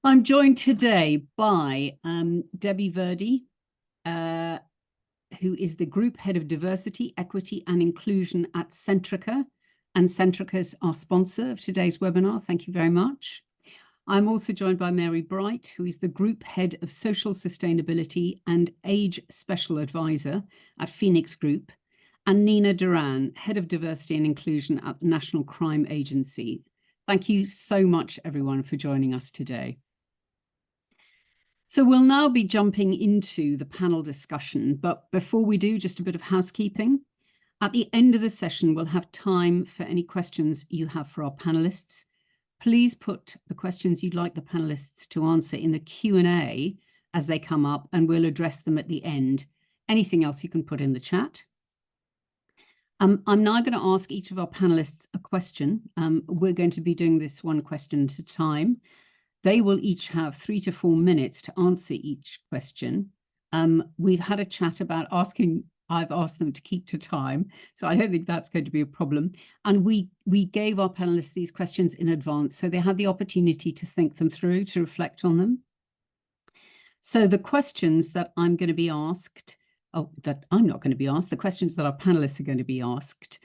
I'm joined today by Debbie Verdi, uh, who is the Group Head of Diversity, Equity and Inclusion at Centrica. And Centrica is our sponsor of today's webinar. Thank you very much. I'm also joined by Mary Bright, who is the Group Head of Social Sustainability and Age Special Advisor at Phoenix Group, and Nina Duran, Head of Diversity and Inclusion at the National Crime Agency. Thank you so much, everyone, for joining us today. So we'll now be jumping into the panel discussion, but before we do, just a bit of housekeeping. At the end of the session, we'll have time for any questions you have for our panelists. Please put the questions you'd like the panelists to answer in the Q&A as they come up, and we'll address them at the end. Anything else you can put in the chat. I'm now going to ask each of our panelists a question. We're going to be doing this one question at a time. They will each have 3 to 4 minutes to answer each question. We've had a chat about I've asked them to keep to time, so I don't think that's going to be a problem. And we gave our panelists these questions in advance, so they had the opportunity to think them through, to reflect on them. So the questions that I'm going to be asked, that I'm not going to be asked, the questions that our panelists are going to be asked,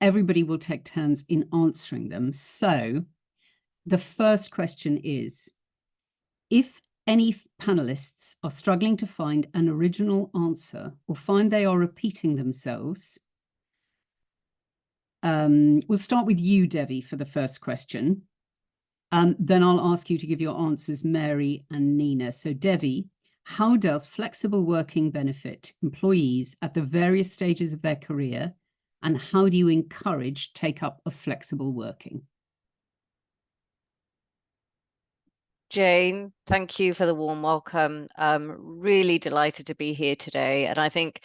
everybody will take turns in answering them. So the first question is, if any panelists are struggling to find an original answer or find they are repeating themselves, we'll start with you, Devi, for the first question. Then I'll ask you to give your answers, Mary and Nina. So Devi, how does flexible working benefit employees at the various stages of their career, and how do you encourage take-up of flexible working? Jane, thank you for the warm welcome. Really delighted to be here today. And I think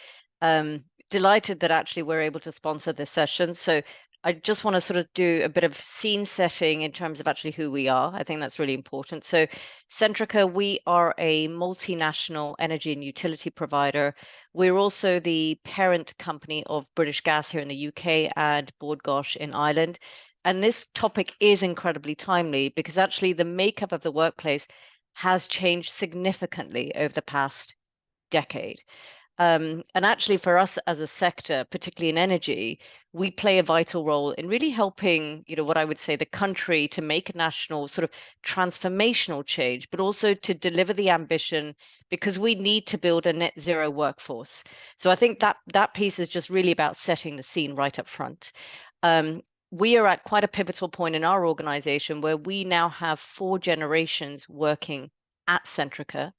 delighted that actually we're able to sponsor this session. So I just want to sort of do a bit of scene setting in terms of actually who we are. I think that's really important. So Centrica, we are a multinational energy and utility provider. We're also the parent company of British Gas here in the UK and Bord Gáis in Ireland. And this topic is incredibly timely because actually the makeup of the workplace has changed significantly over the past decade. And actually for us as a sector, particularly in energy, we play a vital role in really helping, what I would say the country to make a national sort of transformational change, but also to deliver the ambition because we need to build a net zero workforce. So I think that piece is just really about setting the scene right up front. We are at quite a pivotal point in our organization where we now have 4 generations working at Centrica.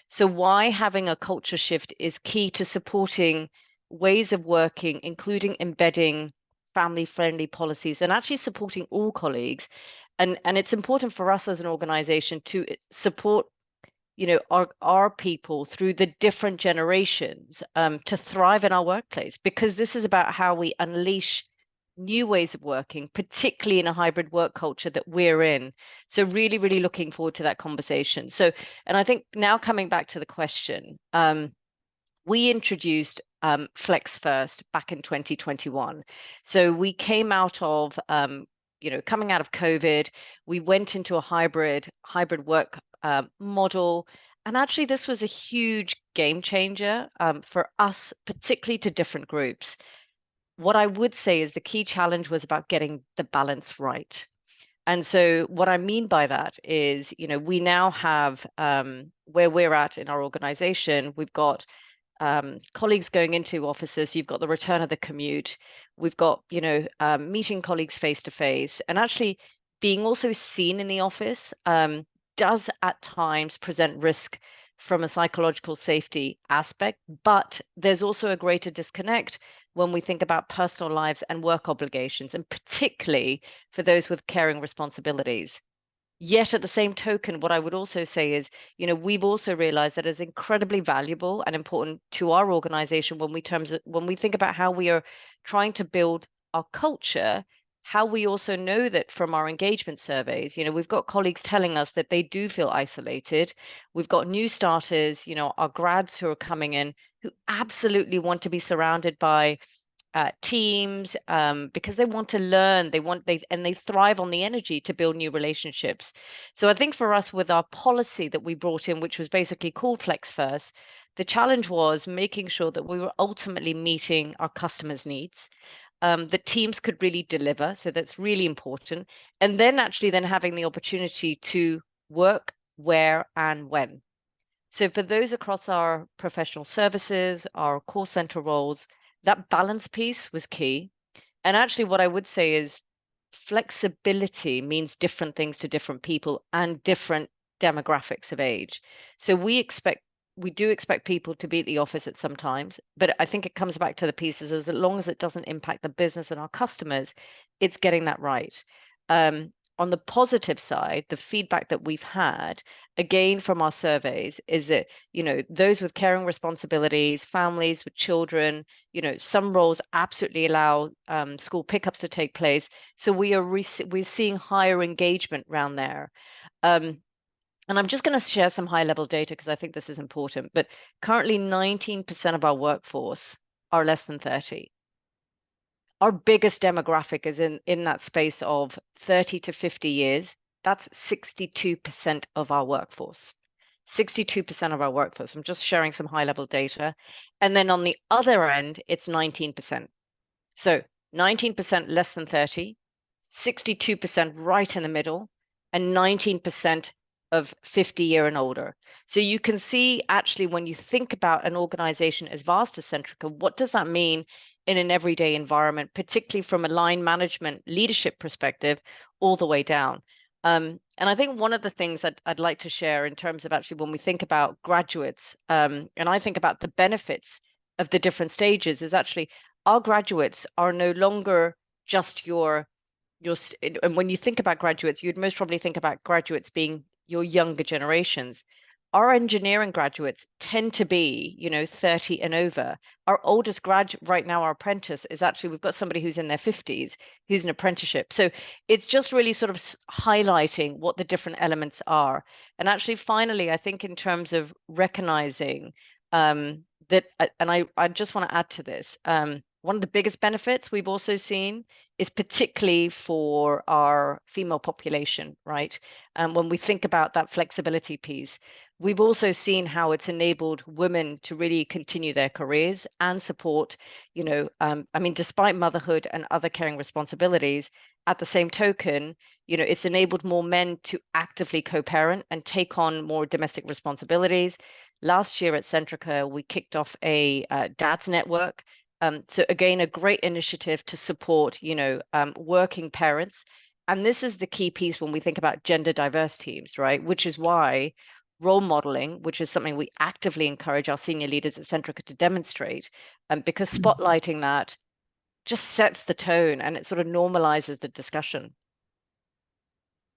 So why having a culture shift is key to supporting ways of working, including embedding family-friendly policies and actually supporting all colleagues. And it's important for us as an organization to support our people through the different generations to thrive in our workplace, because this is about how we unleash new ways of working, particularly in a hybrid work culture that we're in. So really, really looking forward to that conversation. So, and I think now coming back to the question, we introduced Flex First back in 2021. So we came out of, coming out of COVID, we went into a hybrid work model. And actually, this was a huge game changer for us, particularly to different groups. What I would say is the key challenge was about getting the balance right. And so what I mean by that is, we now have where we're at in our organization, we've got colleagues going into offices, you've got the return of the commute, we've got, meeting colleagues face to face, and actually being also seen in the office does at times present risk from a psychological safety aspect, but there's also a greater disconnect when we think about personal lives and work obligations, and particularly for those with caring responsibilities. Yet at the same token, what I would also say is, we've also realized that it's incredibly valuable and important to our organization when we think about how we are trying to build our culture, how we also know that from our engagement surveys, we've got colleagues telling us that they do feel isolated. We've got new starters, our grads who are coming in who absolutely want to be surrounded by teams, because they want to learn, they thrive on the energy to build new relationships. So I think for us, with our policy that we brought in, which was basically called Flex First, the challenge was making sure that we were ultimately meeting our customers' needs. The teams could really deliver, so that's really important. And then actually then having the opportunity to work where and when. So for those across our professional services, our call center roles, that balance piece was key. And actually, what I would say is flexibility means different things to different people and different demographics of age. So we do expect people to be at the office at some times, but I think it comes back to the pieces as long as it doesn't impact the business and our customers, it's getting that right. On the positive side, the feedback that we've had, again from our surveys, is that, those with caring responsibilities, families with children, some roles absolutely allow school pickups to take place. So we're seeing higher engagement around there. And I'm just going to share some high level data because I think this is important. But currently, 19% of our workforce are less than 30. Our biggest demographic is in that space of 30 to 50 years. That's 62% of our workforce. 62% of our workforce. I'm just sharing some high level data. And then on the other end, it's 19%. So 19% less than 30, 62% right in the middle, and 19% of 50-year and older. So you can see actually when you think about an organization as vast as Centrica, what does that mean in an everyday environment, particularly from a line management leadership perspective, all the way down. And I think one of the things I'd like to share in terms of actually when we think about graduates, and I think about the benefits of the different stages, is actually our graduates are no longer just and when you think about graduates, you'd most probably think about graduates being your younger generations. Our engineering graduates tend to be, 30 and over. Our oldest graduate right now, our apprentice, is actually, we've got somebody who's in their 50s, who's an apprenticeship. So it's just really sort of highlighting what the different elements are. And actually, finally, I think in terms of recognizing that, and I just want to add to this, one of the biggest benefits we've also seen is particularly for our female population, right? When we think about that flexibility piece, we've also seen how it's enabled women to really continue their careers and support, despite motherhood and other caring responsibilities, at the same token, it's enabled more men to actively co-parent and take on more domestic responsibilities. Last year at Centrica, we kicked off a dad's network. So again, a great initiative to support, working parents. And this is the key piece when we think about gender diverse teams, right? Which is why role modeling, which is something we actively encourage our senior leaders at Centrica to demonstrate, because spotlighting that just sets the tone and it sort of normalizes the discussion.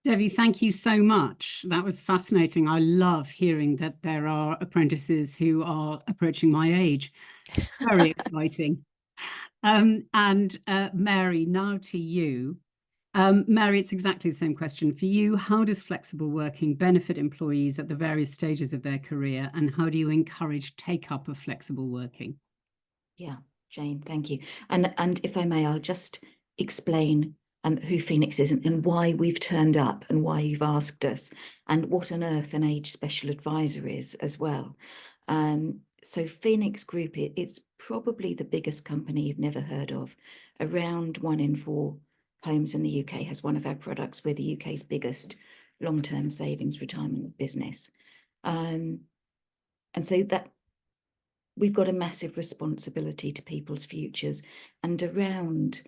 Debbie, thank you so much. That was fascinating. I love hearing that there are apprentices who are approaching my age. Very exciting. And Mary, now to you. Mary, it's exactly the same question for you. How does flexible working benefit employees at the various stages of their career, and how do you encourage take-up of flexible working? Yeah, Jane, thank you. And if I may, I'll just explain who Phoenix is and why we've turned up and why you've asked us, and what on earth an age special advisor is as well. So Phoenix Group, it's probably the biggest company you've never heard of. Around 1 in 4 homes in the UK has one of our products. We're the UK's biggest long-term savings retirement business. And so that we've got a massive responsibility to people's futures, and around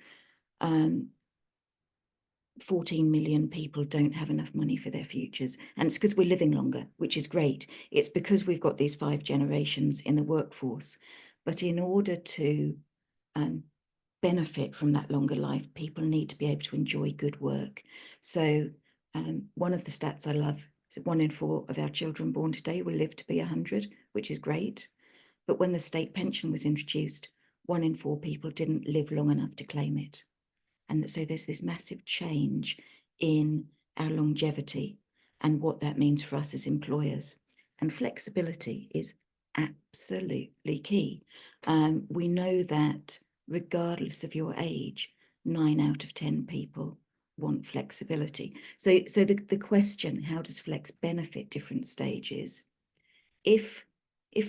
14 million people don't have enough money for their futures. And it's because we're living longer, which is great. It's because we've got these 5 generations in the workforce. But in order to benefit from that longer life, people need to be able to enjoy good work. So one of the stats I love is that 1 in 4 of our children born today will live to be 100, which is great. But when the state pension was introduced, 1 in 4 people didn't live long enough to claim it. And so there's this massive change in our longevity and what that means for us as employers. And flexibility is absolutely key. We know that regardless of your age, 9 out of 10 people want flexibility. So the question, how does flex benefit different stages? If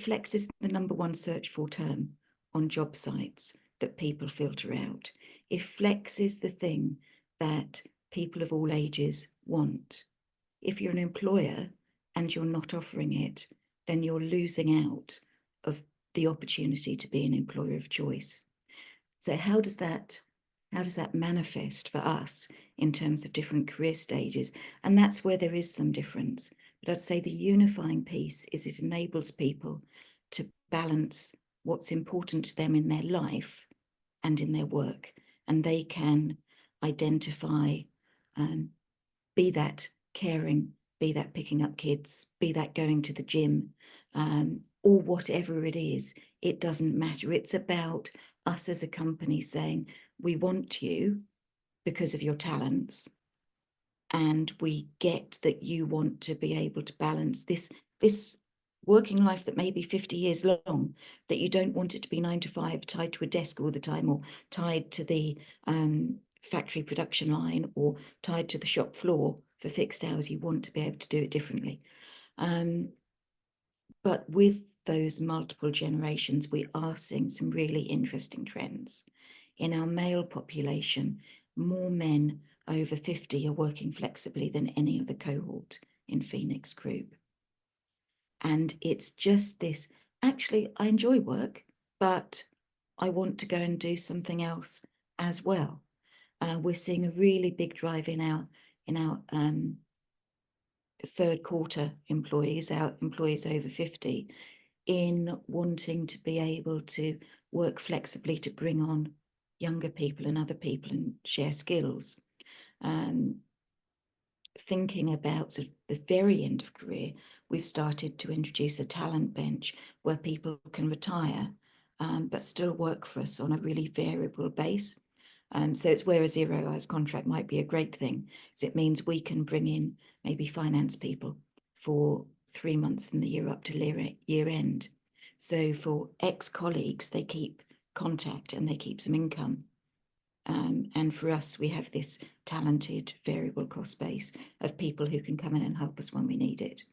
flex is the #1 search for term on job sites that people filter out, if flex is the thing that people of all ages want, if you're an employer and you're not offering it, then you're losing out of the opportunity to be an employer of choice. So how does that manifest for us in terms of different career stages? And that's where there is some difference. But I'd say the unifying piece is it enables people to balance what's important to them in their life and in their work. And they can identify, be that caring, be that picking up kids, be that going to the gym, or whatever it is. It doesn't matter. It's about us as a company saying, we want you because of your talents, and we get that you want to be able to balance this working life that may be 50 years long, that you don't want it to be 9 to 5 tied to a desk all the time, or tied to the factory production line, or tied to the shop floor for fixed hours. You want to be able to do it differently. But with those multiple generations, we are seeing some really interesting trends. In our male population, more men over 50 are working flexibly than any other cohort in Phoenix Group. And it's just this, actually, I enjoy work, but I want to go and do something else as well. We're seeing a really big drive in our third quarter employees, our employees over 50, in wanting to be able to work flexibly to bring on younger people and other people and share skills. Thinking about sort of the very end of career, we've started to introduce a talent bench where people can retire, but still work for us on a really variable base. So it's where a 0 hours contract might be a great thing, because it means we can bring in maybe finance people for 3 months in the year up to year end. So for ex-colleagues, they keep contact and they keep some income. And for us, we have this talented variable cost base of people who can come in and help us when we need it.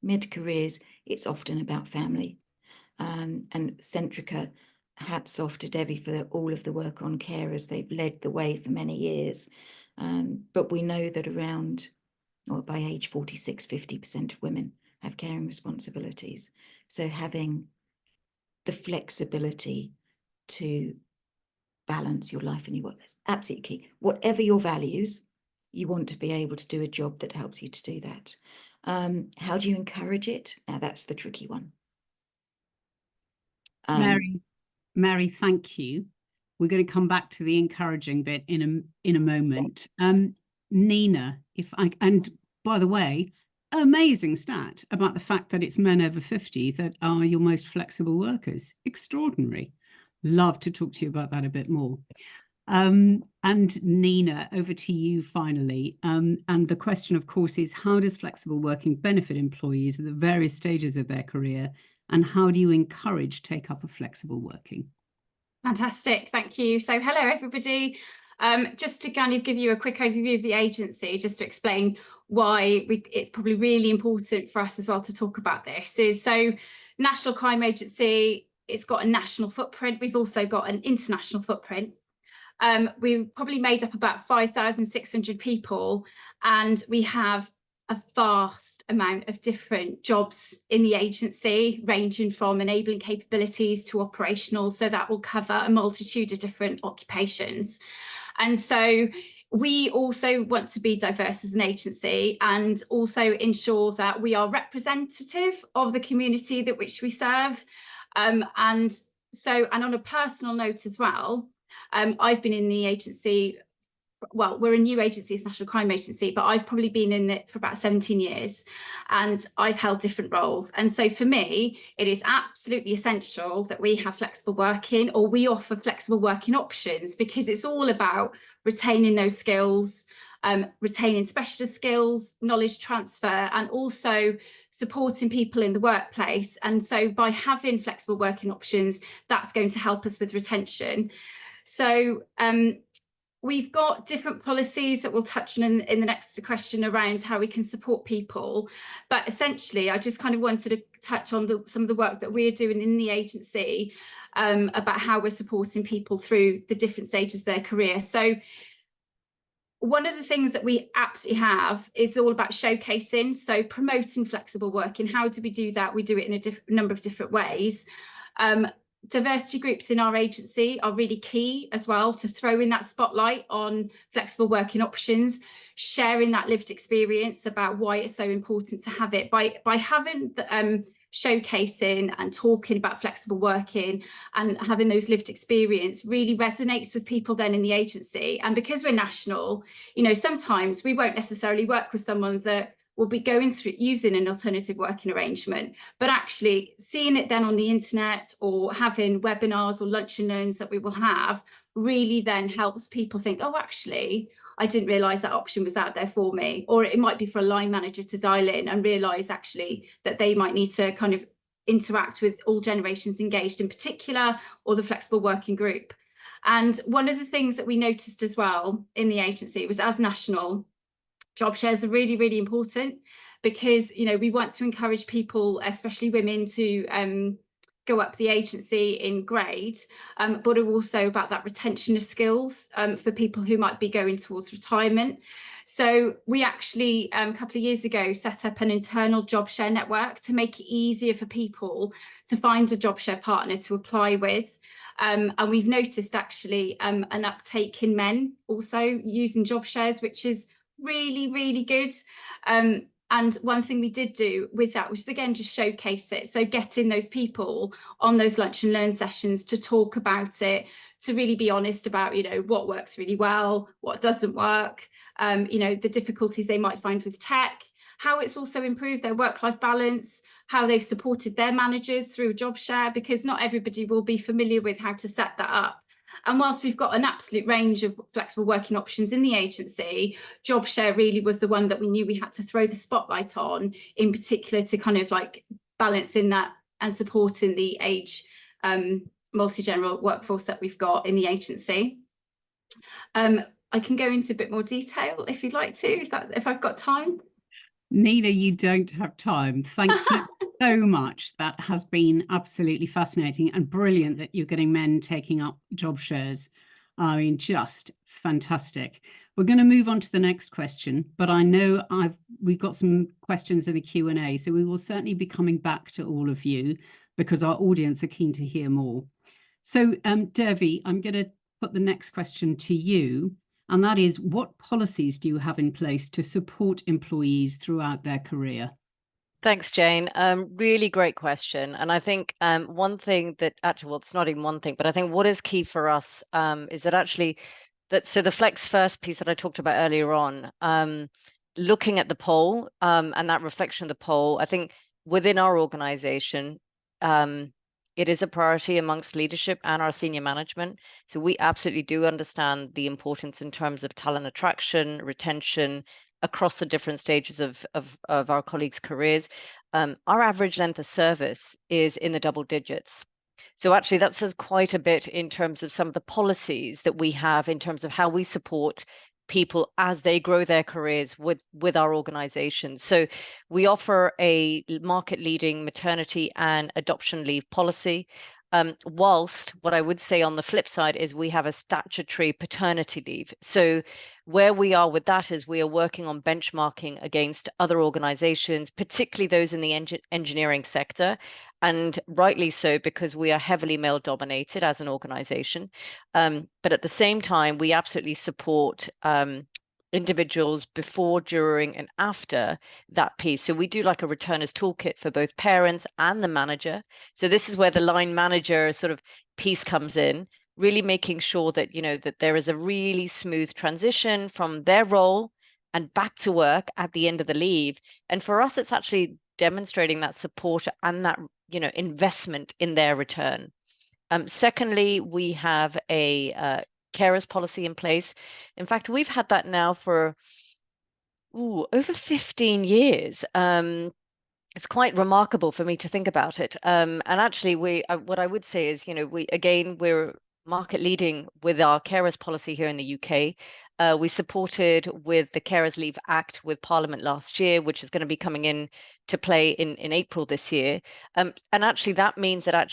Mid-careers, it's often about family. And Centrica, hats off to Debbie for all of the work on carers. They've led the way for many years. But we know that around, or by age 46, 50% of women have caring responsibilities. So having the flexibility to balance your life and your work, that's absolutely key. Whatever your values, you want to be able to do a job that helps you to do that. How do you encourage it? Now, that's the tricky one. Mary, thank you. We're going to come back to the encouraging bit in a moment. Nina, and by the way, amazing stat about the fact that it's men over 50 that are your most flexible workers. Extraordinary. Love to talk to you about that a bit more. And Nina, over to you finally. And the question, of course, is how does flexible working benefit employees at the various stages of their career? And how do you encourage take-up of flexible working? Fantastic, thank you. So hello, everybody. Just to kind of give you a quick overview of the agency, just to explain why it's probably really important for us as well to talk about this, is so National Crime Agency, it's got a national footprint. We've also got an international footprint. We probably made up about 5,600 people, and we have a vast amount of different jobs in the agency, ranging from enabling capabilities to operational. So that will cover a multitude of different occupations. And so we also want to be diverse as an agency, and also ensure that we are representative of the community that which we serve. And on a personal note as well, I've been in the agency, well, we're a new agency, it's National Crime Agency, but I've probably been in it for about 17 years, and I've held different roles. And so for me, it is absolutely essential that we have flexible working, or we offer flexible working options, because it's all about retaining those skills, retaining specialist skills, knowledge transfer, and also supporting people in the workplace. And so by having flexible working options, that's going to help us with retention. So we've got different policies that we'll touch on in the next question around how we can support people. But essentially, I just kind of wanted to touch on some of the work that we're doing in the agency about how we're supporting people through the different stages of their career. So one of the things that we absolutely have is all about showcasing, so promoting flexible working. How do we do that? We do it in a number of different ways. Diversity groups in our agency are really key as well to throw in that spotlight on flexible working options, sharing that lived experience about why it's so important to have it. By having the, showcasing and talking about flexible working and having those lived experience really resonates with people then in the agency. And because we're national, you know, sometimes we won't necessarily work with someone that will be going through using an alternative working arrangement, but actually seeing it then on the internet or having webinars or lunch and learns that we will have really then helps people think, oh, actually, I didn't realise that option was out there for me. Or it might be for a line manager to dial in and realise actually that they might need to kind of interact with all generations engaged in particular, or the flexible working group. And one of the things that we noticed as well in the agency was, as national, job shares are really, really important, because, you know, we want to encourage people, especially women, to go up the agency in grade, but also about that retention of skills for people who might be going towards retirement. So we actually, a couple of years ago, set up an internal job share network to make it easier for people to find a job share partner to apply with. And we've noticed actually an uptake in men also using job shares, which is really, really good. And one thing we did do with that was, again, just showcase it. So getting those people on those lunch and learn sessions to talk about it, to really be honest about, you know, what works really well, what doesn't work, you know, the difficulties they might find with tech, how it's also improved their work-life balance, how they've supported their managers through a job share, because not everybody will be familiar with how to set that up. And whilst we've got an absolute range of flexible working options in the agency, job share really was the one that we knew we had to throw the spotlight on, in particular to kind of like balancing that and supporting the age multi-general workforce that we've got in the agency. I can go into a bit more detail if you'd like to, if I've got time. Nina, you don't have time. Thank you so much. That has been absolutely fascinating and brilliant that you're getting men taking up job shares. I mean, just fantastic. We're going to move on to the next question, but I know we've got some questions in the Q&A, so we will certainly be coming back to all of you because our audience are keen to hear more. So, Devi, I'm going to put the next question to you. And that is, what policies do you have in place to support employees throughout their career? Thanks, Jane. Really great question. And I think one thing that actually, well, it's not even one thing, but I think what is key for us is that actually, so the Flex First piece that I talked about earlier on, looking at the poll and that reflection of the poll, I think within our organization, it is a priority amongst leadership and our senior management. So we absolutely do understand the importance in terms of talent attraction, retention across the different stages of our colleagues' careers. Our average length of service is in the double digits. So actually that says quite a bit in terms of some of the policies that we have in terms of how we support people as they grow their careers with our organization. So we offer a market leading maternity and adoption leave policy. Whilst what I would say on the flip side is we have a statutory paternity leave. So where we are with that is we are working on benchmarking against other organizations, particularly those in the engineering sector, and rightly so, because we are heavily male dominated as an organization. But at the same time, we absolutely support individuals before, during, and after that piece. So we do like a returners toolkit for both parents and the manager. So this is where the line manager sort of piece comes in, really making sure that, you know, that there is a really smooth transition from their role and back to work at the end of the leave. And for us, it's actually demonstrating that support and that, you know, investment in their return. Secondly, we have a carers policy in place. In fact, we've had that now for over 15 years. It's quite remarkable for me to think about it. And actually, what I would say is, we're market leading with our carers policy here in the UK. We supported with the Carers Leave Act with Parliament last year, which is going to be coming in to play in April this year. And actually, that means that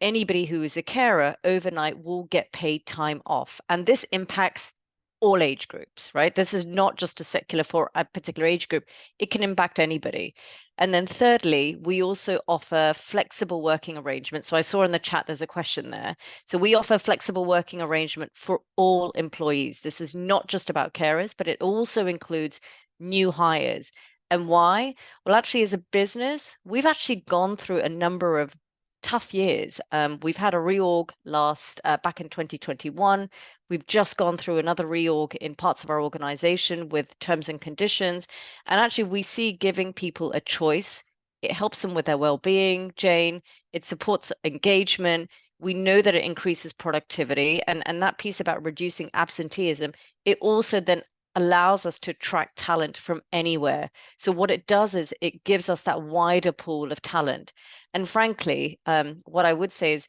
anybody who is a carer overnight will get paid time off. And this impacts all age groups, right? This is not just a secular for a particular age group. It can impact anybody. And then thirdly, we also offer flexible working arrangements. So I saw in the chat, there's a question there. So we offer flexible working arrangement for all employees. This is not just about carers, but it also includes new hires. And why? Well, actually, as a business, we've actually gone through a number of tough years. We've had a reorg back in 2021. We've just gone through another reorg in parts of our organization with terms and conditions. And actually, we see giving people a choice. It helps them with their well-being, Jane. It supports engagement. We know that it increases productivity. And that piece about reducing absenteeism, it also then allows us to attract talent from anywhere. So what it does is it gives us that wider pool of talent. And frankly, what I would say is,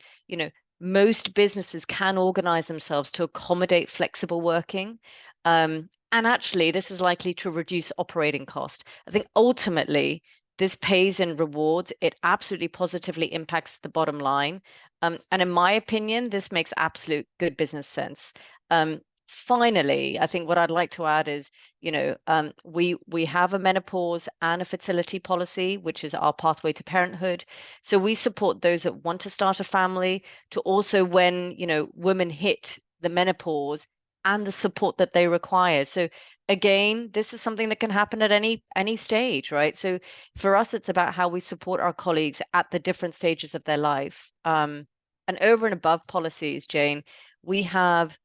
most businesses can organize themselves to accommodate flexible working. And actually, this is likely to reduce operating cost. I think ultimately, this pays and rewards. It absolutely positively impacts the bottom line. And in my opinion, this makes absolute good business sense. Finally, I think what I'd like to add is, we have a menopause and a fertility policy, which is our pathway to parenthood. So we support those that want to start a family to also when, women hit the menopause and the support that they require. So again, this is something that can happen at any stage, right? So for us, it's about how we support our colleagues at the different stages of their life. And over and above policies, Jane, we have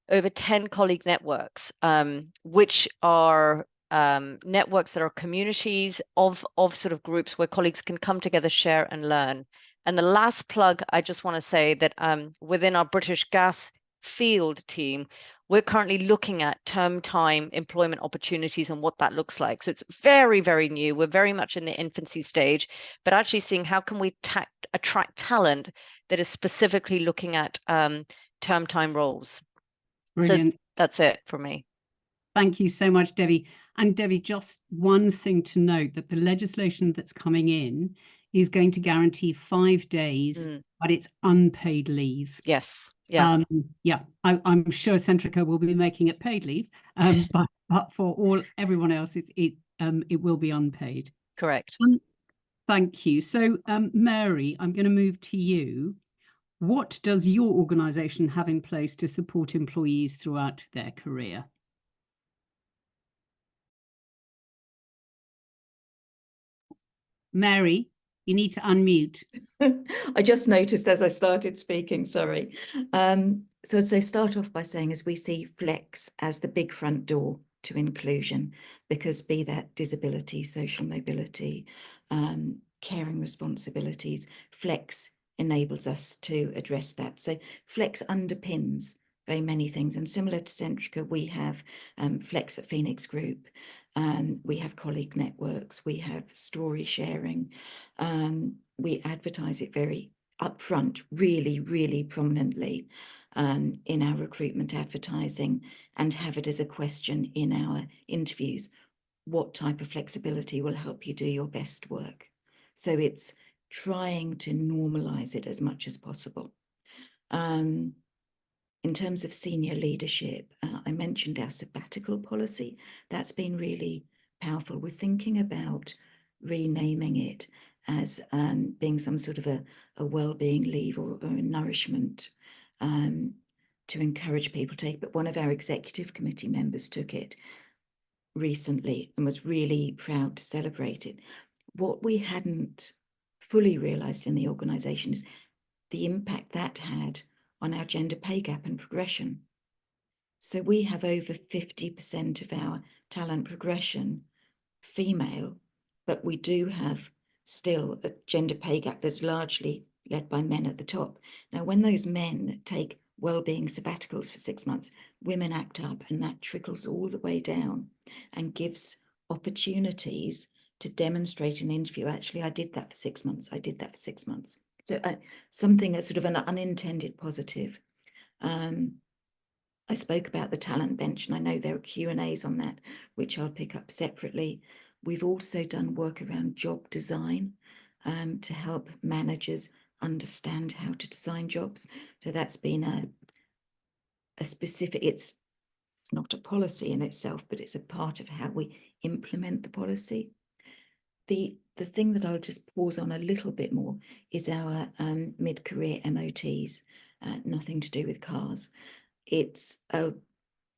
over 10 colleague networks, which are networks that are communities of sort of groups where colleagues can come together, share and learn. And the last plug, I just want to say that within our British Gas field team, we're currently looking at term time employment opportunities and what that looks like. So it's very, very new. We're very much in the infancy stage, but actually seeing how can we attract talent that is specifically looking at term time roles. Brilliant. So that's it for me. Thank you so much, Debbie. And Debbie, just one thing to note, that the legislation that's coming in is going to guarantee 5 days, but it's unpaid leave. Yes. Yeah. I'm sure Centrica will be making it paid leave, but for everyone else, it will be unpaid. Correct. Thank you. So, Mary, I'm going to move to you. What does your organisation have in place to support employees throughout their career? Mary, you need to unmute. I just noticed as I started speaking, sorry. So as I start off by saying, as we see flex as the big front door to inclusion, because be that disability, social mobility, caring responsibilities, flex enables us to address that. So flex underpins very many things. And similar to Centrica, we have flex at Phoenix Group. We have colleague networks, we have story sharing. We advertise it very upfront, really, really prominently in our recruitment advertising, and have it as a question in our interviews. What type of flexibility will help you do your best work? So it's trying to normalize it as much as possible. In terms of senior leadership, I mentioned our sabbatical policy. That's been really powerful. We're thinking about renaming it as being some sort of a well-being leave or a nourishment to encourage people to take. But one of our executive committee members took it recently and was really proud to celebrate it. What we hadn't fully realised in the organisation is the impact that had on our gender pay gap and progression. So we have over 50% of our talent progression female, but we do have still a gender pay gap that's largely led by men at the top. Now, when those men take wellbeing sabbaticals for 6 months. Women act up, and that trickles all the way down and gives opportunities to demonstrate in an interview, actually, I did that for 6 months. I did that for 6 months. So something, a sort of an unintended positive. I spoke about the talent bench, and I know there are Q&As on that, which I'll pick up separately. We've also done work around job design to help managers understand how to design jobs. So that's been a specific, it's not a policy in itself, but it's a part of how we implement the policy. The thing that I'll just pause on a little bit more is our mid-career MOTs, nothing to do with cars. It's a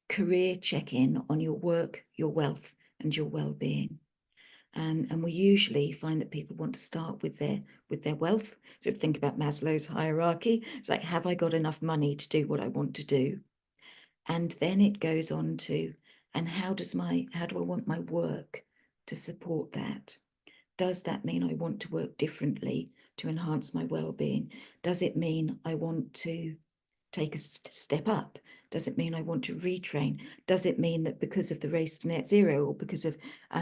career check-in on your work, your wealth, and your well-being. And we usually find that people want to start with their wealth. So if you think about Maslow's hierarchy, it's like, have I got enough money to do what I want to do? And then it goes on to, and how do I want my work to support that? Does that mean I want to work differently to enhance my well-being? Does it mean I want to take a step up? Does it mean I want to retrain? Does it mean that because of the race to net zero, or because of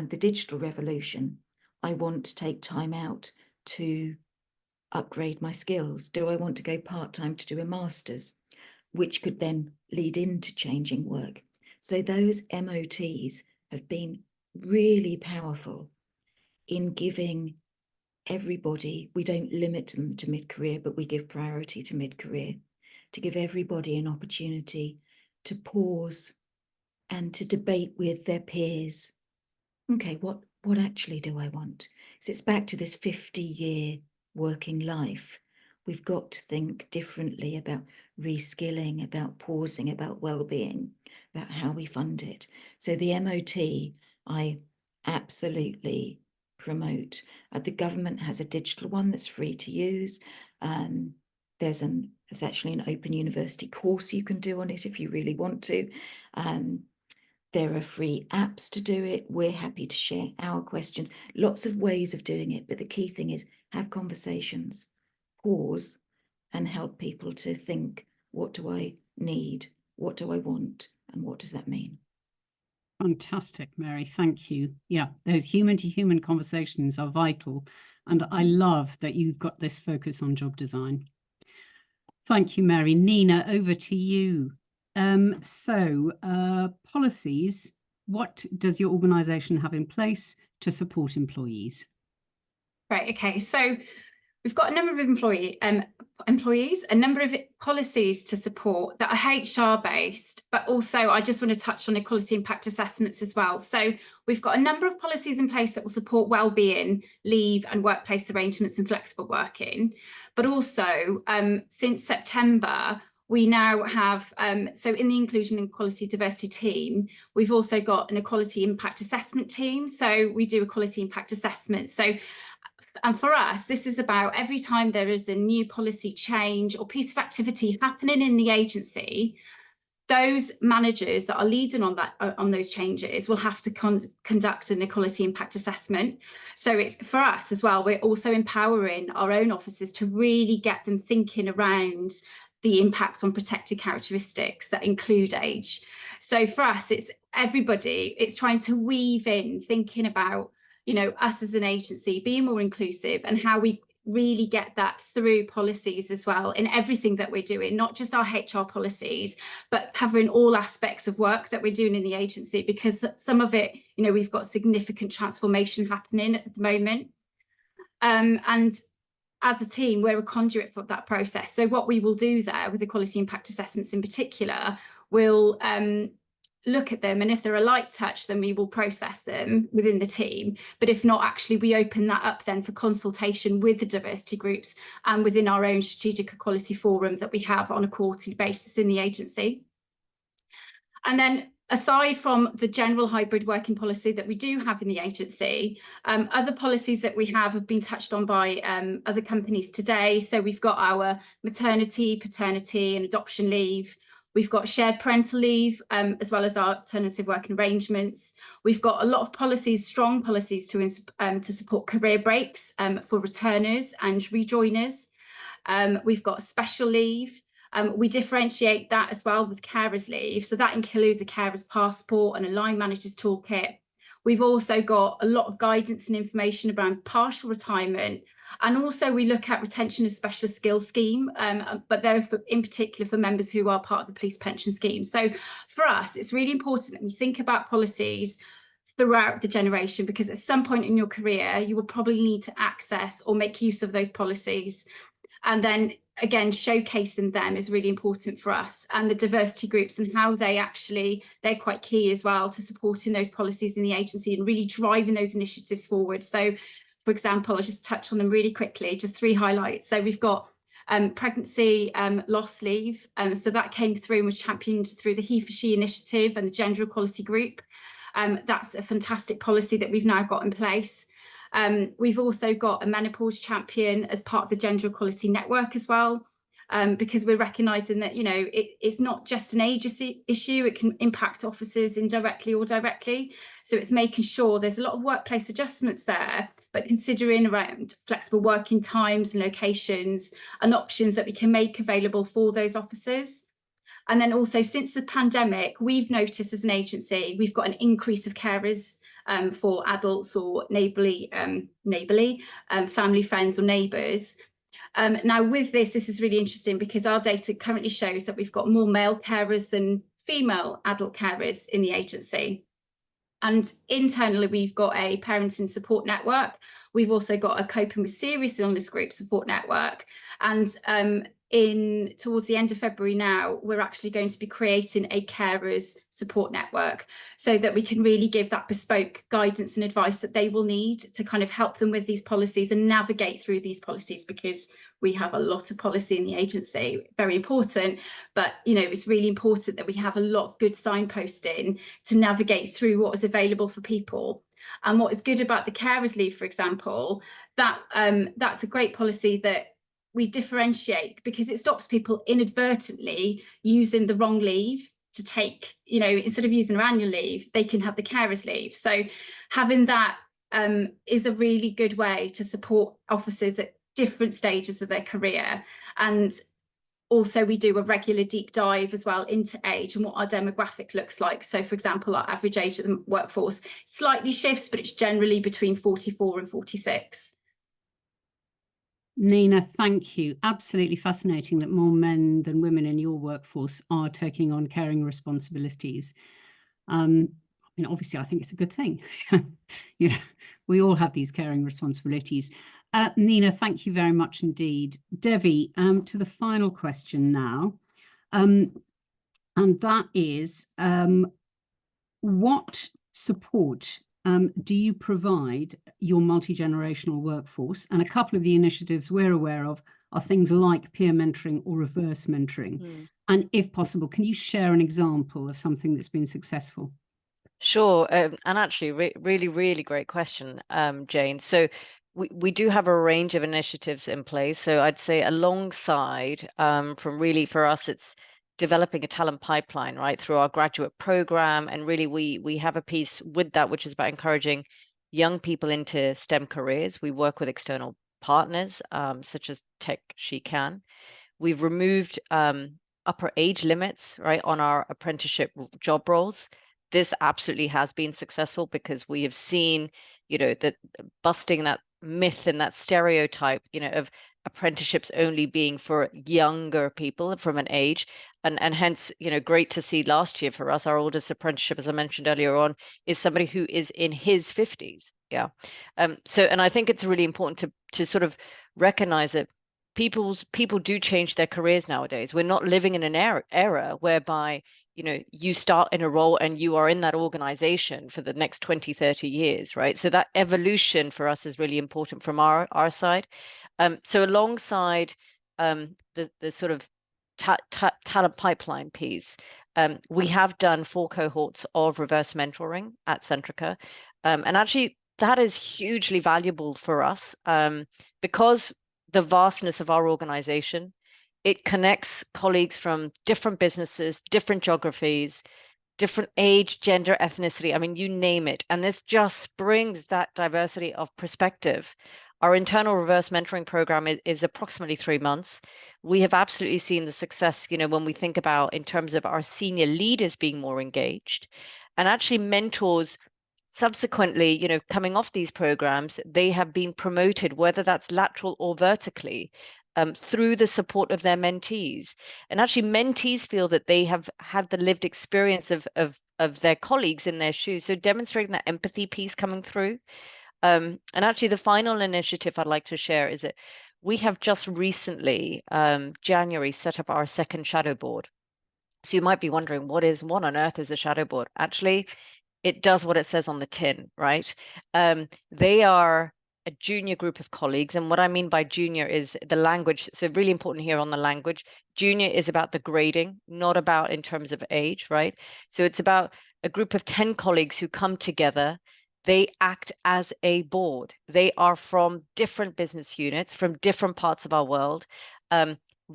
the digital revolution, I want to take time out to upgrade my skills? Do I want to go part-time to do a master's, which could then lead into changing work? So those MOTs have been really powerful in giving everybody, we don't limit them to mid-career, but we give priority to mid-career, to give everybody an opportunity to pause and to debate with their peers. Okay, what actually do I want? So it's back to this 50-year working life. We've got to think differently about reskilling, about pausing, about well-being, about how we fund it. So the MOT, I absolutely promote. The government has a digital one that's free to use. There's actually an Open University course you can do on it if you really want to. There are free apps to do it. We're happy to share our questions. Lots of ways of doing it, but the key thing is have conversations, pause, and help people to think, what do I need? What do I want? And what does that mean? Fantastic, Mary. Thank you. Yeah, those human-to-human conversations are vital. And I love that you've got this focus on job design. Thank you, Mary. Nina, over to you. Policies, what does your organisation have in place to support employees? Right, okay, so we've got a number of employees, a number of policies to support that are HR based, but also I just want to touch on equality impact assessments as well. So we've got a number of policies in place that will support wellbeing, leave and workplace arrangements and flexible working. But also since September, we now have, so in the Inclusion and Equality Diversity team, we've also got an equality impact assessment team. So we do equality impact assessments. So and for us, this is about every time there is a new policy change or piece of activity happening in the agency, those managers that are leading on those changes will have to conduct an equality impact assessment. So it's for us as well, we're also empowering our own officers to really get them thinking around the impact on protected characteristics that include age. So for us, it's everybody, it's trying to weave in thinking about, you know, us as an agency being more inclusive and how we really get that through policies as well in everything that we're doing, not just our HR policies, but covering all aspects of work that we're doing in the agency, because some of it, you know, we've got significant transformation happening at the moment. And as a team, we're a conduit for that process. So what we will do there with equality impact assessments in particular, we'll look at them, and if they're a light touch, then we will process them within the team. But if not, actually we open that up then for consultation with the diversity groups and within our own strategic equality forum that we have on a quarterly basis in the agency. And then aside from the general hybrid working policy that we do have in the agency, other policies that we have been touched on by other companies today. So we've got our maternity, paternity and adoption leave. We've got shared parental leave, as well as our alternative working arrangements. We've got a lot of policies, strong policies to support career breaks for returners and rejoiners. We've got special leave. We differentiate that as well with carers leave. So that includes a carer's passport and a line manager's toolkit. We've also got a lot of guidance and information around partial retirement. And also we look at retention of specialist skills scheme, but they're in particular for members who are part of the police pension scheme. So for us, it's really important that we think about policies throughout the generation, because at some point in your career, you will probably need to access or make use of those policies. And then again, showcasing them is really important for us, and the diversity groups and how they're quite key as well to supporting those policies in the agency and really driving those initiatives forward. So for example, I'll just touch on them really quickly, just 3 highlights. So we've got pregnancy loss leave. So that came through and was championed through the He for She initiative and the Gender Equality Group. That's a fantastic policy that we've now got in place. We've also got a menopause champion as part of the Gender Equality Network as well, because we're recognising that, you know, it's not just an age issue, it can impact officers indirectly or directly. So it's making sure there's a lot of workplace adjustments there, but considering around flexible working times and locations and options that we can make available for those officers. And then also, since the pandemic, we've noticed as an agency, we've got an increase of carers for adults or neighbourly, family, friends or neighbours. Now with this is really interesting because our data currently shows that we've got more male carers than female adult carers in the agency. And internally, we've got a parenting support network. We've also got a coping with serious illness group support network. And towards the end of February now, we're actually going to be creating a carers support network so that we can really give that bespoke guidance and advice that they will need to kind of help them with these policies and navigate through these policies, because we have a lot of policy in the agency, very important, but you know, it's really important that we have a lot of good signposting to navigate through what is available for people. And what is good about the carers leave, for example, that's a great policy that we differentiate, because it stops people inadvertently using the wrong leave to take, you know, instead of using their annual leave, they can have the carers leave. So having that is a really good way to support officers at different stages of their career. And also we do a regular deep dive as well into age and what our demographic looks like. So for example, our average age of the workforce slightly shifts, but it's generally between 44 and 46. Nina, thank you. Absolutely fascinating that more men than women in your workforce are taking on caring responsibilities. I mean, obviously, I think it's a good thing. You know, we all have these caring responsibilities. Nina, thank you very much indeed. Devi, to the final question now, and that is, what support do you provide your multi-generational workforce? And a couple of the initiatives we're aware of are things like peer mentoring or reverse mentoring. And if possible, can you share an example of something that's been successful? Sure, and actually really great question, Jane. So we do have a range of initiatives in place. So I'd say alongside, for us, it's developing a talent pipeline, right, through our graduate program. And really we have a piece with that, which is about encouraging young people into STEM careers. We work with external partners, such as Tech She Can. We've removed upper age limits, right, on our apprenticeship job roles. This absolutely has been successful because we have seen, you know, that busting that myth and that stereotype, you know, of apprenticeships only being for younger people from an age, and hence, you know, great to see last year for us, our oldest apprenticeship, as I mentioned earlier on, is somebody who is in his 50s. Yeah. So, and I think it's really important to sort of recognize that people do change their careers nowadays. We're not living in an era whereby, you know, you start in a role and you are in that organization for the next 20, 30 years, right? So that evolution for us is really important from our side. So alongside the sort of talent pipeline piece, we have done 4 cohorts of reverse mentoring at Centrica. And actually that is hugely valuable for us because the vastness of our organization, it connects colleagues from different businesses, different geographies, different age, gender, ethnicity. I mean, you name it. And this just brings that diversity of perspective Our internal reverse mentoring program is approximately 3 months. We have absolutely seen the success, you know, when we think about in terms of our senior leaders being more engaged, and actually mentors subsequently, you know, coming off these programs, they have been promoted, whether that's lateral or vertically, through the support of their mentees. And actually mentees feel that they have had the lived experience of their colleagues in their shoes. So demonstrating that empathy piece coming through. And actually the final initiative I'd like to share is that we have just recently, January, set up our second shadow board. So you might be wondering, what on earth is a shadow board? Actually, it does what it says on the tin, right? They are a junior group of colleagues. And what I mean by junior is the language. So really important here on the language. Junior is about the grading, not about in terms of age, right? So it's about a group of 10 colleagues who come together. They act as a board. They are from different business units, from different parts of our world,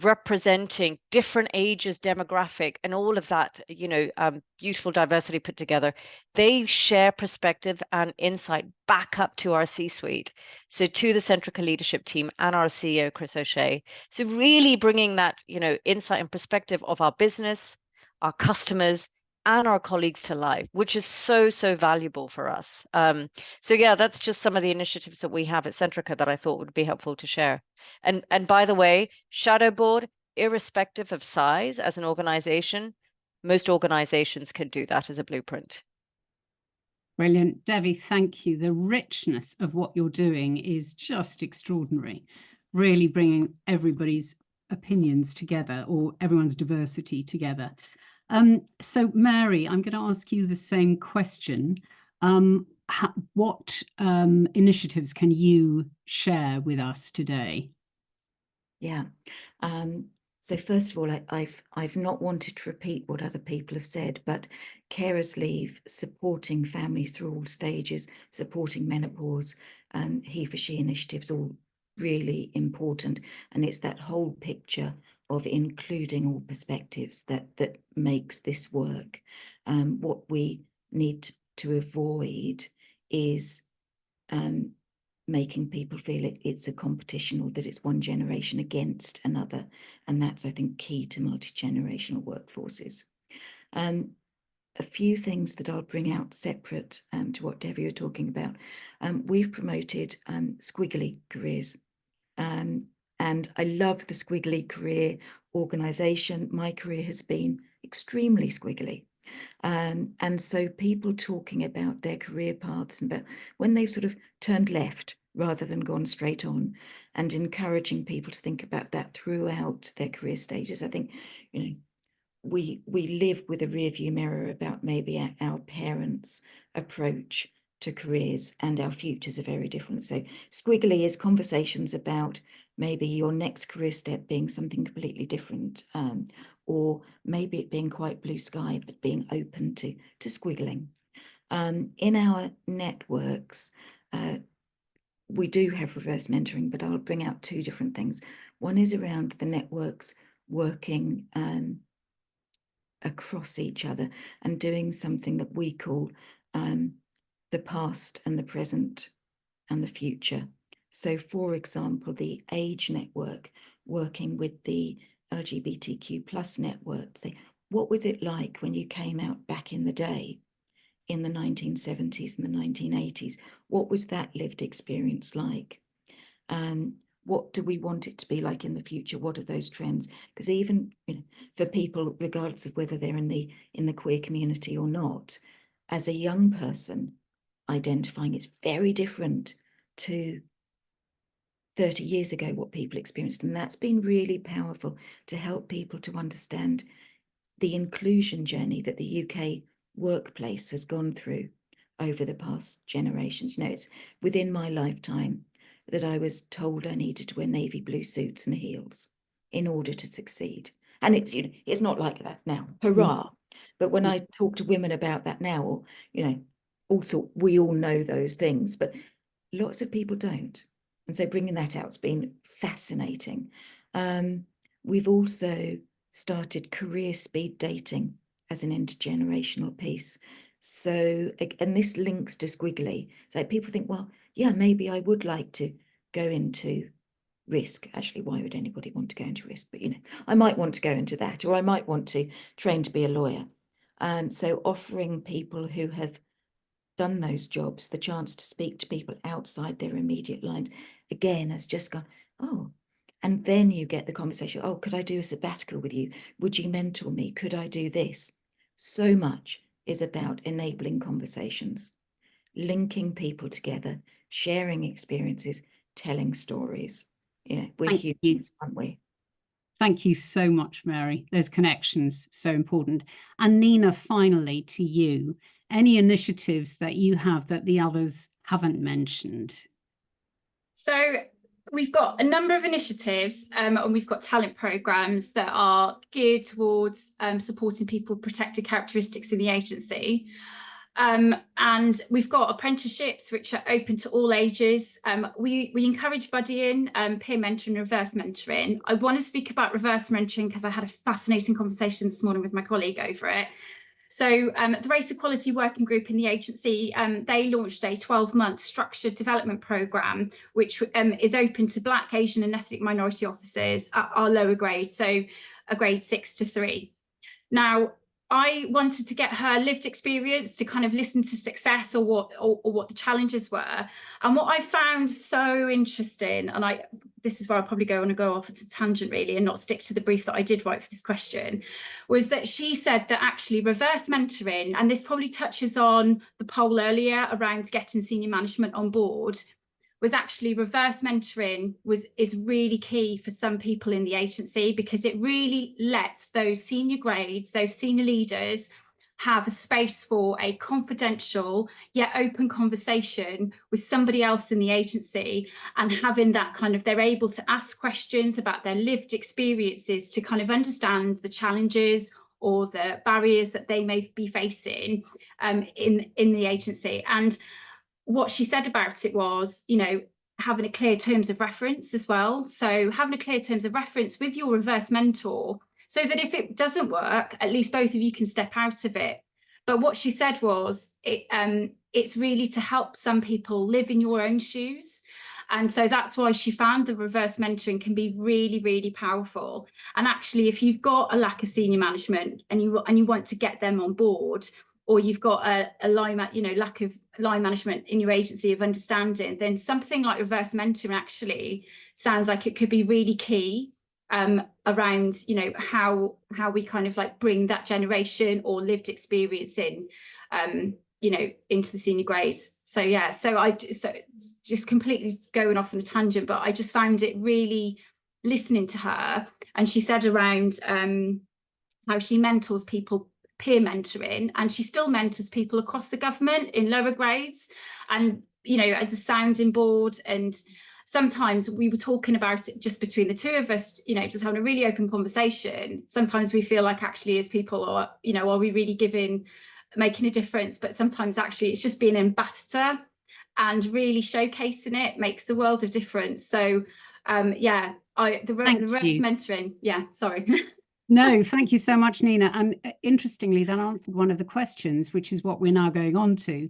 representing different ages, demographic, and all of that, you know, beautiful diversity put together. They share perspective and insight back up to our C-suite, so to the Centrica leadership team and our CEO, Chris O'Shea. So really bringing that, you know, insight and perspective of our business, our customers, and our colleagues to life, which is so, so valuable for us. So yeah, that's just some of the initiatives that we have at Centrica that I thought would be helpful to share. And by the way, shadow board, irrespective of size as an organization, most organizations can do that as a blueprint. Brilliant. Devi, thank you. The richness of what you're doing is just extraordinary, really bringing everybody's opinions together, or everyone's diversity together. So Mary, I'm going to ask you the same question. What initiatives can you share with us today? Yeah. So first of all, I've not wanted to repeat what other people have said, but carers leave, supporting families through all stages, supporting menopause, he for she initiatives, all really important. And it's that whole picture of including all perspectives that makes this work. What we need to avoid is making people feel it's a competition, or that it's one generation against another. And that's, I think, key to multi-generational workforces. A few things that I'll bring out separate to what Devi you're talking about. We've promoted squiggly careers. And I love the squiggly career organisation. My career has been extremely squiggly. And so people talking about their career paths and about when they've sort of turned left rather than gone straight on, and encouraging people to think about that throughout their career stages. I think, you know, we live with a rearview mirror about maybe our parents' approach to careers, and our futures are very different. So squiggly is conversations about maybe your next career step being something completely different, or maybe it being quite blue sky, but being open to squiggling. In our networks, we do have reverse mentoring, but I'll bring out two different things. One is around the networks working across each other and doing something that we call the past and the present and the future. So, for example, the age network working with the LGBTQ plus network to say, what was it like when you came out back in the day in the 1970s and the 1980s? What was that lived experience like? What do we want it to be like in the future? What are those trends? Because even, you know, for people, regardless of whether they're in the queer community or not, as a young person, identifying it's very different to 30 years ago what people experienced. And that's been really powerful to help people to understand the inclusion journey that the UK workplace has gone through over the past generations. You know, it's within my lifetime that I was told I needed to wear navy blue suits and heels in order to succeed. And it's, you know, it's not like that now. Hurrah. But when I talk to women about that now, or, you know, also we all know those things, but lots of people don't. And so bringing that out's been fascinating. We've also started career speed dating as an intergenerational piece. So, and this links to squiggly. So people think, well, yeah, maybe I would like to go into risk. Actually, why would anybody want to go into risk? But, you know, I might want to go into that, or I might want to train to be a lawyer. So offering people who have done those jobs the chance to speak to people outside their immediate lines, again, has just gone, oh, and then you get the conversation, oh, could I do a sabbatical with you? Would you mentor me? Could I do this? So much is about enabling conversations, linking people together, sharing experiences, telling stories. You know, we're humans, aren't we? Thank you so much, Mary. Those connections, so important. And Nina, finally to you, any initiatives that you have that the others haven't mentioned? So we've got a number of initiatives and we've got talent programs that are geared towards supporting people with protected characteristics in the agency. And we've got apprenticeships which are open to all ages. We encourage buddying, peer mentoring, reverse mentoring. I want to speak about reverse mentoring because I had a fascinating conversation this morning with my colleague over it. So the Race Equality Working Group in the agency, they launched a 12-month structured development programme, which is open to Black, Asian and ethnic minority officers at our lower grades, so a grade 6 to 3. Now, I wanted to get her lived experience to kind of listen to success or what the challenges were. And what I found so interesting, and this is where I'll probably go off at a tangent really and not stick to the brief that I did write for this question, was that she said that actually reverse mentoring, and this probably touches on the poll earlier around getting senior management on board, was actually reverse mentoring is really key for some people in the agency, because it really lets those senior grades, those senior leaders, have a space for a confidential yet open conversation with somebody else in the agency, and having that kind of, they're able to ask questions about their lived experiences to kind of understand the challenges or the barriers that they may be facing in the agency. And what she said about it was, you know, having a clear terms of reference as well. So having a clear terms of reference with your reverse mentor, so that if it doesn't work, at least both of you can step out of it. But what she said was, it's really to help some people live in your own shoes. And so that's why she found the reverse mentoring can be really, really powerful. And actually, if you've got a lack of senior management and you want to get them on board, or you've got a lack of line management in your agency of understanding, then something like reverse mentoring actually sounds like it could be really key around, you know, how we kind of like bring that generation or lived experience in, you know, into the senior grades. So yeah, so just completely going off on a tangent, but I just found it really, listening to her, and she said around how she mentors people, peer mentoring, and she still mentors people across the government in lower grades, and, you know, as a sounding board. And sometimes we were talking about it just between the two of us, you know, just having a really open conversation. Sometimes we feel like actually as people are, you know, are we really making a difference? But sometimes actually it's just being an ambassador and really showcasing it makes the world of difference. So yeah, the reverse mentoring, yeah, sorry. No, thank you so much, Nina. And interestingly, that answered one of the questions, which is what we're now going on to,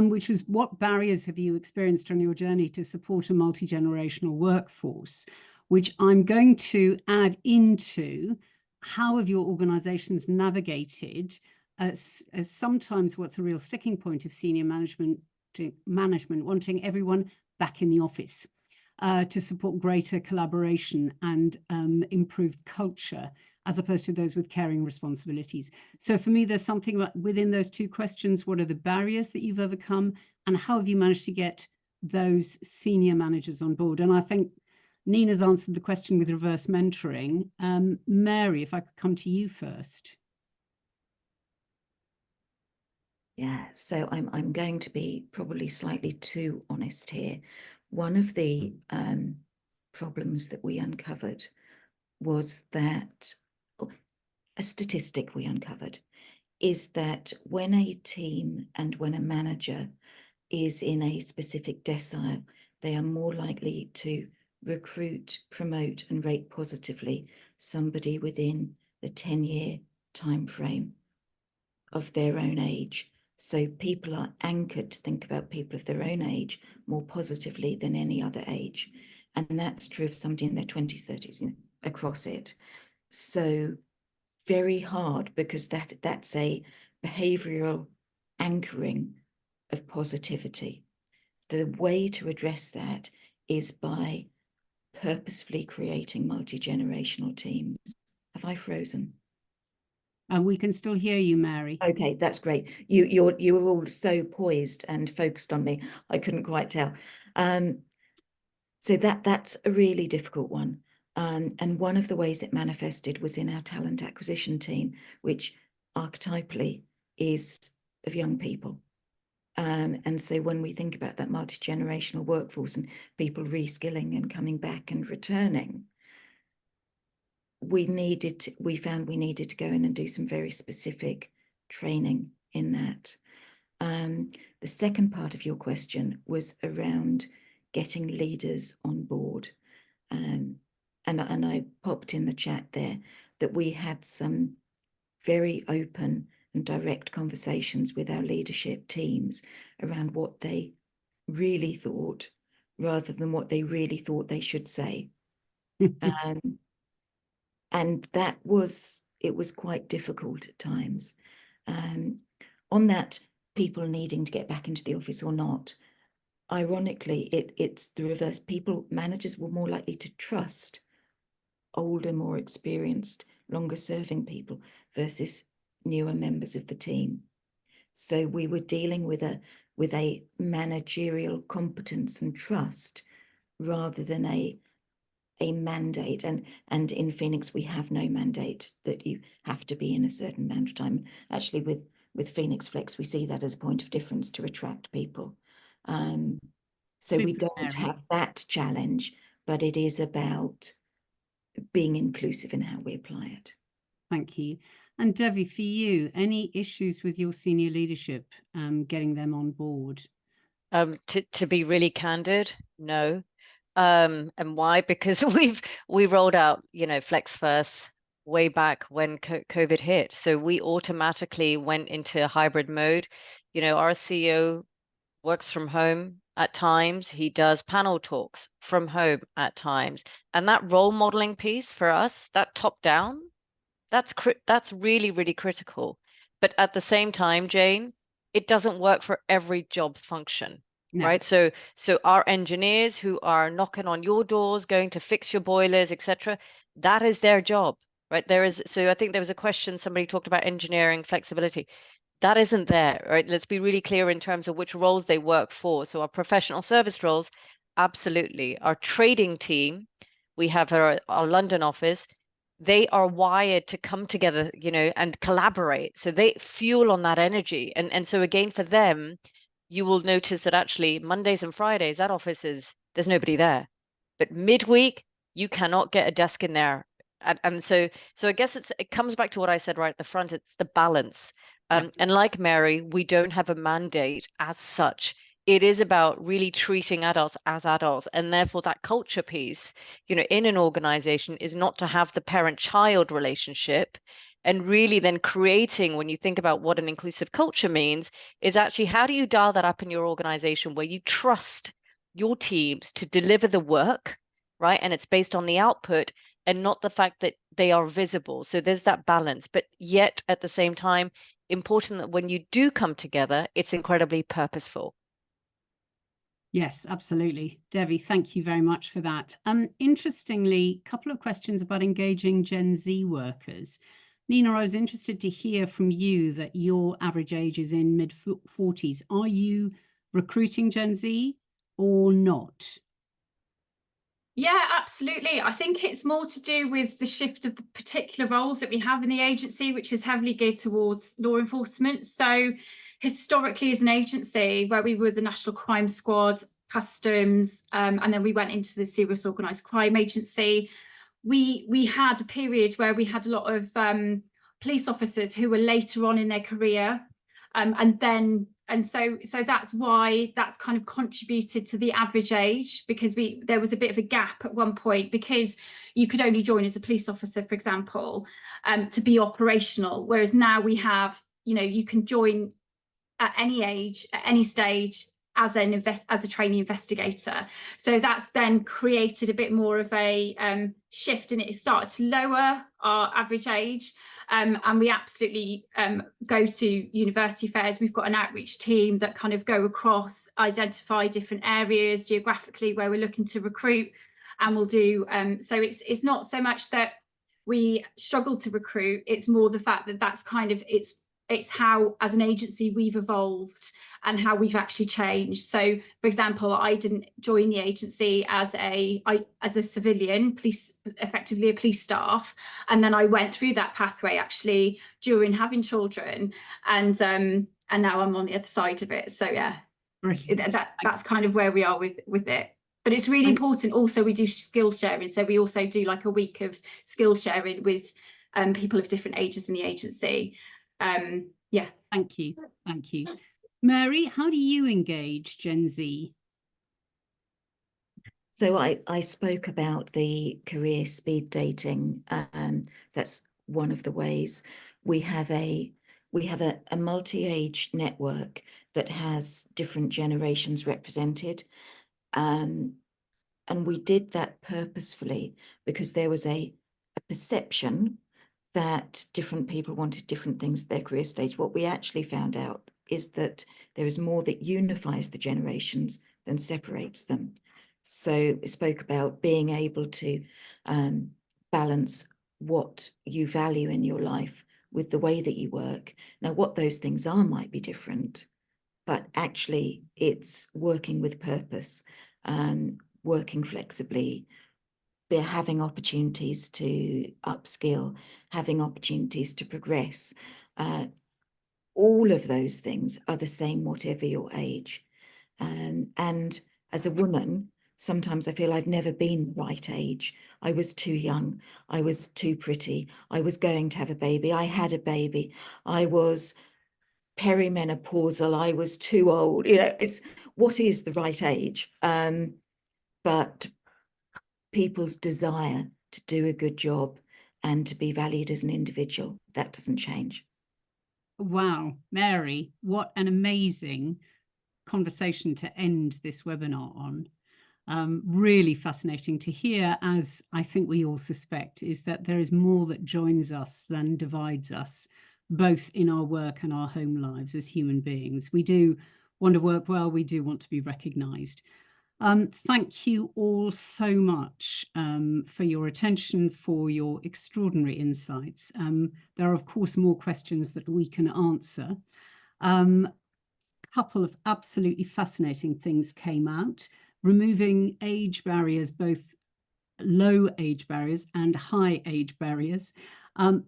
which was, what barriers have you experienced on your journey to support a multi-generational workforce? Which I'm going to add into, how have your organizations navigated as sometimes what's a real sticking point of senior management wanting everyone back in the office to support greater collaboration and improved culture, as opposed to those with caring responsibilities. So for me, there's something about within those two questions: what are the barriers that you've overcome, and how have you managed to get those senior managers on board? And I think Nina's answered the question with reverse mentoring. Mary, if I could come to you first. Yeah, so I'm going to be probably slightly too honest here. One of the problems that we uncovered was that, a statistic we uncovered is that when a team and when a manager is in a specific decile, they are more likely to recruit, promote and rate positively somebody within the 10-year time frame of their own age. So people are anchored to think about people of their own age more positively than any other age. And that's true of somebody in their 20s, 30s, you know, across it. So very hard, because that's a behavioral anchoring of positivity. The way to address that is by purposefully creating multi-generational teams. Have I frozen? And we can still hear you, Mary. Okay, that's great. You were all so poised and focused on me, I couldn't quite tell. So that's a really difficult one. And one of the ways it manifested was in our talent acquisition team, which archetypally is of young people. And so when we think about that multi-generational workforce and people reskilling and coming back and returning, we found we needed to go in and do some very specific training in that. The second part of your question was around getting leaders on board. And I popped in the chat there that we had some very open and direct conversations with our leadership teams around what they really thought, rather than what they really thought they should say. And it was quite difficult at times. On that, people needing to get back into the office or not, ironically, it's the reverse. Managers were more likely to trust older, more experienced, longer serving people versus newer members of the team. So we were dealing with a managerial competence and trust rather than a mandate. And in Phoenix, we have no mandate that you have to be in a certain amount of time. Actually, with Phoenix Flex, we see that as a point of difference to attract people. So we don't have that challenge, but it is about being inclusive in how we apply it. Thank you. And Devi, for you, any issues with your senior leadership, getting them on board? To be really candid, no. And why? Because we rolled out, you know, Flex First way back when COVID hit. So we automatically went into hybrid mode. You know, our CEO works from home at times. He does panel talks from home at times. And that role modeling piece for us, that top down, that's really, really critical. But at the same time, Jane, it doesn't work for every job function. No. Right. So our engineers who are knocking on your doors, going to fix your boilers, etc., that is their job. Right. So I think there was a question, somebody talked about engineering flexibility. That isn't there, right? Let's be really clear in terms of which roles they work for. So our professional service roles, absolutely. Our trading team, we have our London office, they are wired to come together, you know, and collaborate. So they fuel on that energy. And so again, for them, you will notice that actually Mondays and Fridays, that office there's nobody there. But midweek, you cannot get a desk in there. And so I guess it comes back to what I said right at the front, it's the balance. And like Mary, we don't have a mandate as such. It is about really treating adults as adults. And therefore that culture piece, you know, in an organization is not to have the parent-child relationship, and really then creating, when you think about what an inclusive culture means, is actually how do you dial that up in your organization where you trust your teams to deliver the work, right? And it's based on the output and not the fact that they are visible. So there's that balance, but yet at the same time, important that when you do come together, it's incredibly purposeful. Yes, absolutely. Devi, thank you very much for that. Interestingly, a couple of questions about engaging Gen Z workers. Nina, I was interested to hear from you that your average age is in mid-40s. Are you recruiting Gen Z or not? Yeah, absolutely. I think it's more to do with the shift of the particular roles that we have in the agency, which is heavily geared towards law enforcement. So historically, as an agency, where we were the National Crime Squad, Customs, and then we went into the Serious Organised Crime Agency, we had a period where we had a lot of police officers who were later on in their career, and so that's why that's kind of contributed to the average age, because there was a bit of a gap at one point, because you could only join as a police officer, for example, to be operational, whereas now we have, you know, you can join at any age, at any stage, as a trainee investigator. So that's then created a bit more of a shift, and it started to lower our average age. And we absolutely go to university fairs. We've got an outreach team that kind of go across, identify different areas geographically where we're looking to recruit, and we'll do so it's not so much that we struggle to recruit, it's more the fact that that's kind of it's how as an agency we've evolved and how we've actually changed. So for example, I didn't join the agency as a civilian, effectively a police staff, and then I went through that pathway actually during having children, and now I'm on the other side of it. So yeah, that's kind of where we are with it. But it's really important also, we do skill sharing, so we also do like a week of skill sharing with people of different ages in the agency. Yeah. Thank you. Mary, how do you engage Gen Z? So I spoke about the career speed dating. That's one of the ways. We have a multi-age network that has different generations represented. And we did that purposefully because there was a perception that different people wanted different things at their career stage. What we actually found out is that there is more that unifies the generations than separates them. So we spoke about being able to balance what you value in your life with the way that you work. Now, what those things are might be different, but actually it's working with purpose, working flexibly, having opportunities to upskill, having opportunities to progress. All of those things are the same whatever your age. And as a woman, sometimes I feel I've never been right age. I was too young. I was too pretty. I was going to have a baby. I had a baby. I was perimenopausal. I was too old. You know, it's what is the right age? But people's desire to do a good job and to be valued as an individual, that doesn't change. Wow, Mary, what an amazing conversation to end this webinar on. Really fascinating to hear, as I think we all suspect, is that there is more that joins us than divides us, both in our work and our home lives as human beings. We do want to work well, we do want to be recognised. Thank you all so much for your attention, for your extraordinary insights. There are, of course, more questions that we can answer. Couple of absolutely fascinating things came out. Removing age barriers, both low age barriers and high age barriers,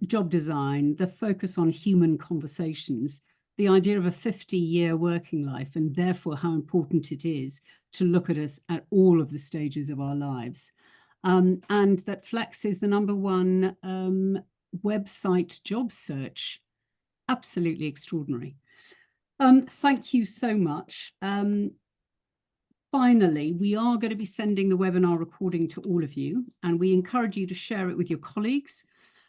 job design, the focus on human conversations, the idea of a 50-year working life, and therefore how important it is to look at us at all of the stages of our lives. And that Flex is the #1 website job search. Absolutely extraordinary. Thank you so much. Finally, we are going to be sending the webinar recording to all of you, and we encourage you to share it with your colleagues.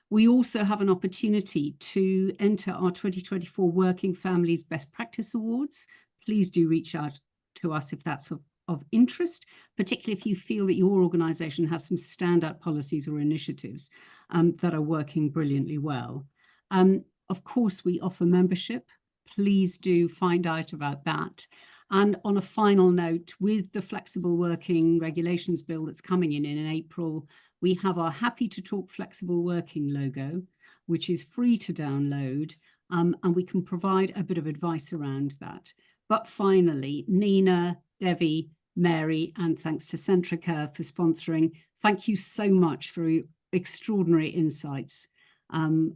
We also have an opportunity to enter our 2024 Working Families Best Practice Awards. Please do reach out to us if that's of interest, particularly if you feel that your organisation has some standout policies or initiatives that are working brilliantly well. Of course, we offer membership. Please do find out about that. And on a final note, with the flexible working regulations bill that's coming in April, we have our Happy to Talk Flexible Working logo, which is free to download, and we can provide a bit of advice around that. But finally, Nina, Devi, Mary, and thanks to Centrica for sponsoring. Thank you so much for your extraordinary insights.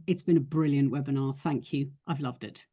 It's been a brilliant webinar. Thank you. I've loved it.